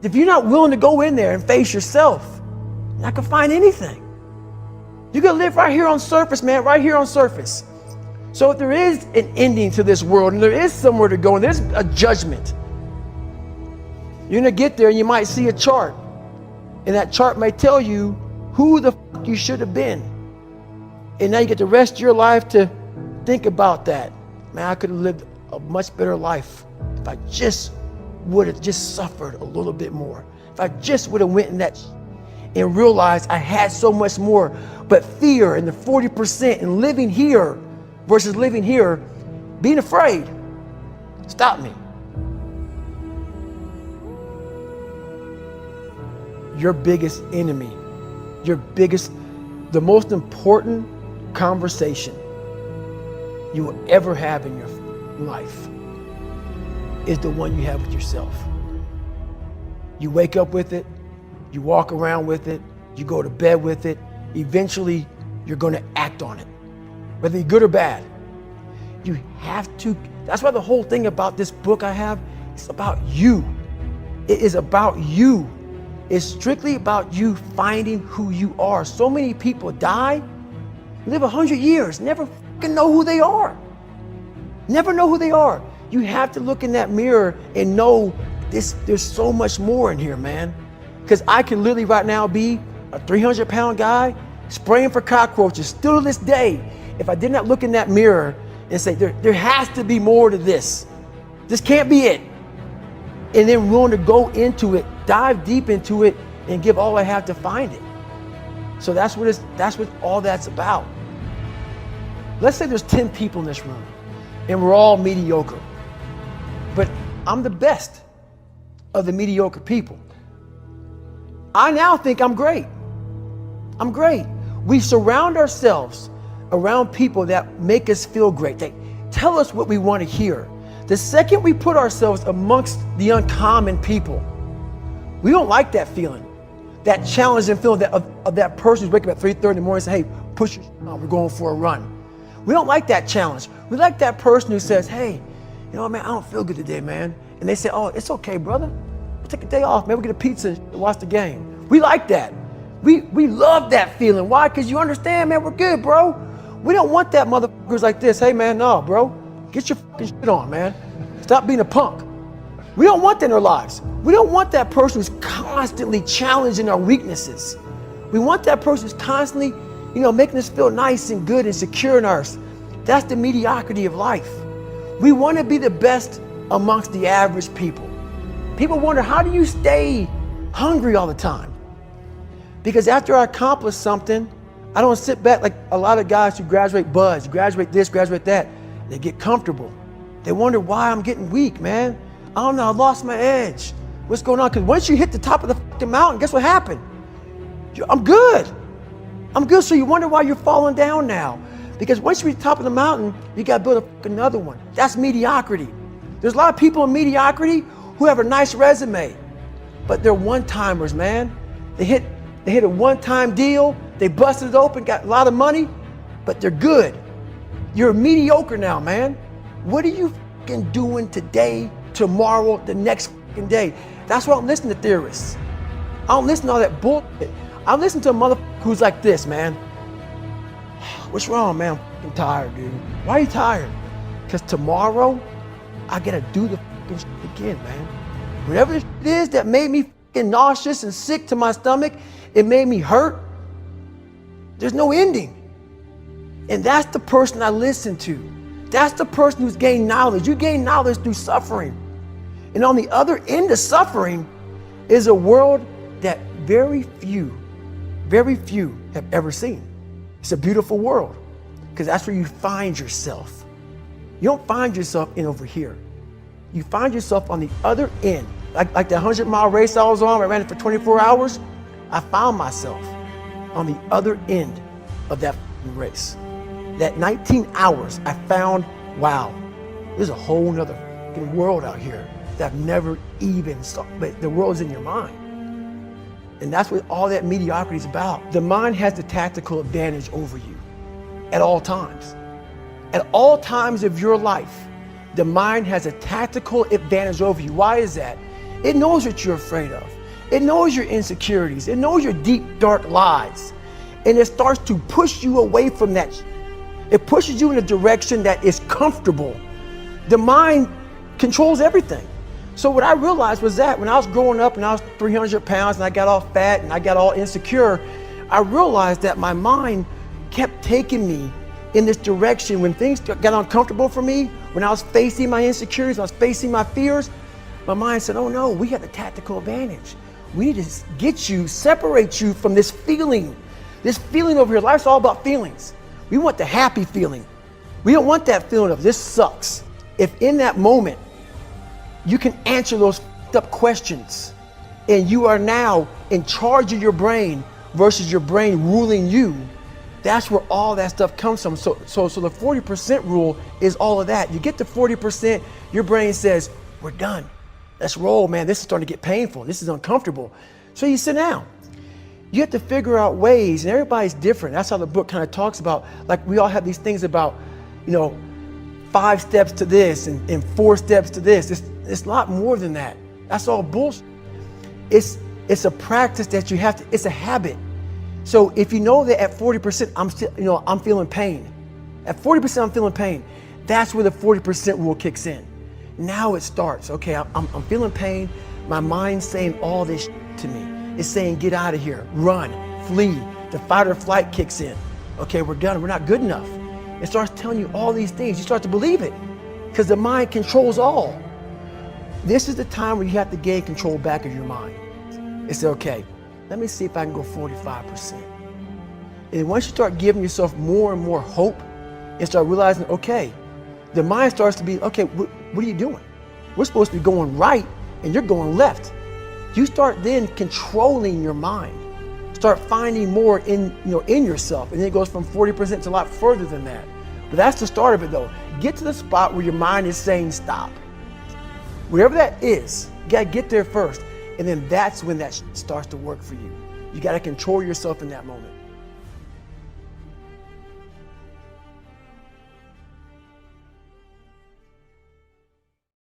If you're not willing to go in there and face yourself, you're not gonna find anything. You're gonna live right here on surface, man, right here on surface. So if there is an ending to this world and there is somewhere to go and there's a judgment, you're gonna get there and you might see a chart. And that chart may tell you who the fuck you should have been. And now you get the rest of your life to think about that. Man, I could have lived a much better life if I just would have just suffered a little bit more. If I just would have went in that and realized I had so much more. But fear and the 40% and living here versus living here, being afraid, stop me. Your biggest enemy, the most important conversation you will ever have in your life is the one you have with yourself. You wake up with it, you walk around with it, you go to bed with it. Eventually, you're going to act on it, whether you're good or bad. You have to. That's why the whole thing about this book I have, it's about you. It is about you. It's strictly about you finding who you are. So many people die, live 100 years, never fucking know who they are. Never know who they are. You have to look in that mirror and know there's so much more in here, man. Because I can literally right now be a 300-pound guy spraying for cockroaches still to this day if I did not look in that mirror and say, there has to be more to this. This can't be it. And then willing to go into it, dive deep into it, and give all I have to find it. So that's what all that's about. Let's say there's 10 people in this room and we're all mediocre. But I'm the best of the mediocre people. I now think I'm great. I'm great. We surround ourselves around people that make us feel great. They tell us what we want to hear. The second we put ourselves amongst the uncommon people, we don't like that feeling, that challenging feeling of that person who's waking up at 3:30 in the morning and say, hey, push your shit on, we're going for a run. We don't like that challenge. We like that person who says, hey, you know what, man, I don't feel good today, man. And they say, oh, it's okay, brother. We'll take a day off, man. We'll get a pizza and watch the game. We like that. We love that feeling. Why? Because you understand, man, we're good, bro. We don't want that motherfuckers like this. Hey, man, no, bro. Get your fucking shit on, man. Stop being a punk. We don't want that in our lives. We don't want that person who's constantly challenging our weaknesses. We want that person who's constantly, making us feel nice and good and secure in ours. That's the mediocrity of life. We want to be the best amongst the average people. People wonder, how do you stay hungry all the time? Because after I accomplish something, I don't sit back like a lot of guys who graduate buds, graduate this, graduate that. They get comfortable. They wonder why I'm getting weak, man. I don't know, I lost my edge. What's going on? Because once you hit the top of the fucking mountain, guess what happened? I'm good. I'm good, so you wonder why you're falling down now. Because once you reach the top of the mountain, you gotta build another one. That's mediocrity. There's a lot of people in mediocrity who have a nice resume, but they're one-timers, man. They hit a one-time deal, they busted it open, got a lot of money, but they're good. You're mediocre now, man. What are you fucking doing today, tomorrow, the next fucking day? That's why I don't listen to theorists. I don't listen to all that bullshit. I listen to a motherfucker who's like this, man. What's wrong, man? I'm fucking tired, dude. Why are you tired? Because tomorrow, I gotta do the fucking shit again, man. Whatever the shit is that made me fucking nauseous and sick to my stomach, it made me hurt. There's no ending. And that's the person I listen to. That's the person who's gained knowledge. You gain knowledge through suffering. And on the other end of suffering is a world that very few have ever seen. It's a beautiful world because that's where you find yourself. You don't find yourself in over here. You find yourself on the other end. Like the 100-mile race I was on, I ran it for 24 hours. I found myself on the other end of that race. That 19 hours, I found, wow, there's a whole nother world out here that I've never even saw, but the world's in your mind. And that's what all that mediocrity is about. The mind has the tactical advantage over you at all times. At all times of your life, the mind has a tactical advantage over you. Why is that? It knows what you're afraid of. It knows your insecurities. It knows your deep, dark lies. And it starts to push you away from that. It pushes you in a direction that is comfortable. The mind controls everything. So what I realized was that when I was growing up and I was 300 pounds and I got all fat and I got all insecure, I realized that my mind kept taking me in this direction. When things got uncomfortable for me, when I was facing my insecurities, when I was facing my fears, my mind said, oh no, we have the tactical advantage. We need to get you, separate you from this feeling. This feeling over here, life's all about feelings. We want the happy feeling. We don't want that feeling of this sucks. If in that moment, you can answer those up questions and you are now in charge of your brain versus your brain ruling you, that's where all that stuff comes from. So the 40% rule is all of that. You get to 40%, your brain says, we're done. Let's roll, man. This is starting to get painful. This is uncomfortable. So you sit down. You have to figure out ways, and everybody's different. That's how the book kind of talks about, like we all have these things about, 5 steps to this and 4 steps to this. It's a lot more than that. That's all bullshit. It's a practice that you have to, it's a habit. So if you know that at 40%, I'm feeling pain. At 40%, I'm feeling pain. That's where the 40% rule kicks in. Now it starts. Okay, I'm feeling pain. My mind's saying all this to me. It's saying, get out of here, run, flee. The fight or flight kicks in. Okay, we're done. We're not good enough. It starts telling you all these things. You start to believe it because the mind controls all. This is the time where you have to gain control back of your mind. It's okay, let me see if I can go 45%. And once you start giving yourself more and more hope and start realizing, okay, the mind starts to be, okay, what are you doing? We're supposed to be going right and you're going left. You start then controlling your mind. Start finding more in yourself. And then it goes from 40% to a lot further than that. But that's the start of it though. Get to the spot where your mind is saying stop. Wherever that is, you gotta get there first. And then that's when that starts to work for you. You gotta control yourself in that moment.